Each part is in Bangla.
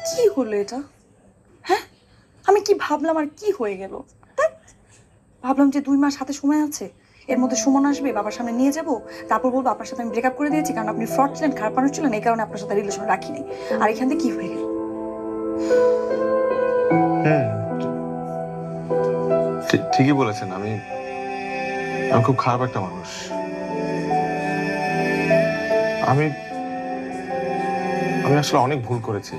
কি হলো এটা? হ্যাঁ, আমি কি ভাবলাম আর কি হয়ে গেল? ধ্যাৎ, ভাবলাম যে 2 মাস হাতে সময় আছে, এর মধ্যে সুমন আসবে, বাবার সামনে নিয়ে যাব, তারপর বলবো আপনার সাথে আমি ব্রেকআপ করে দিয়েছি কারণ আপনি ফ্রড ছিলেন, খারাপ মানুষ ছিলেন, এই কারণে আপনার সাথে রিলেশন রাখিনি। আর এখান থেকে কি হয়ে গেল? হুম, ঠিকই বলেছেন। আমি আমি খুব খারাপ একটা মানুষ। আমি আমি আসলে অনেক ভুল করেছি।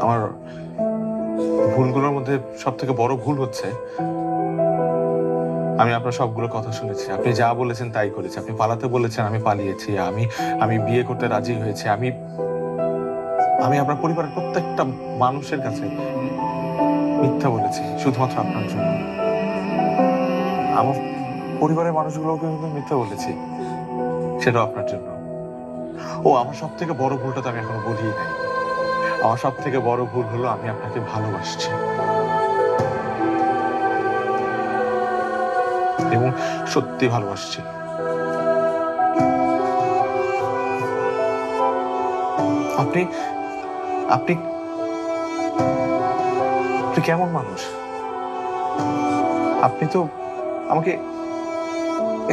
আমার ভুলগুলোর মধ্যে সব থেকে বড় ভুল হচ্ছে আমি আপনার সবগুলো কথা শুনেছি। আপনি যা বলেছেন তাই করেছি। আপনি পালাতে বলেছেন, আমি পালিয়েছি। আমি আমি বিয়ে করতে রাজি হয়েছি। আমি আমি আপনার পরিবারের প্রত্যেকটা মানুষের কাছে মিথ্যা বলেছি শুধুমাত্র আপনার জন্য। আমার পরিবারের মানুষগুলোকে কিন্তু মিথ্যা বলেছি, সেটাও আপনার জন্য। ও, আমার সব থেকে বড় ভুলটা তো আমি এখনো বলিই নাই। আমার সব থেকে বড় ভুল হলো আমি আপনাকে ভালোবাসছি এবং সত্যি ভালোবাসছি। আপনি আপনি আপনি কেমন মানুষ? আপনি তো আমাকে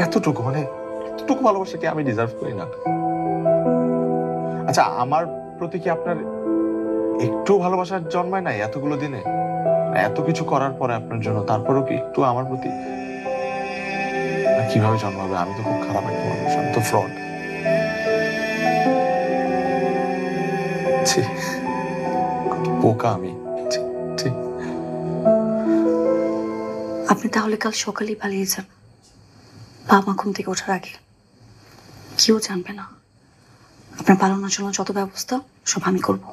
এতটুকু এতটুকু ভালোবাসা কি আমি ডিজার্ভ করি না? আচ্ছা, আমার প্রতি কি আপনার একটু ভালোবাসার জন্মায় নাই এতগুলো দিনে? এত কিছু করার পরে আপনার জন্য তারপরেও কি একটু আমার প্রতি কিভাবে জন্মাবে? আমি তো খুব খারাপ একটা মানুষ, আমি তো ফ্রড। ছি, কত বোকা আমি। ছি, ছি। আপনি তাহলে কাল সকালেই পালিয়ে যান, বাবা ঘুম থেকে ওঠার আগে। কেউ জানবে না। আপনার পালানোর জন্য যত ব্যবস্থা সব আমি করব।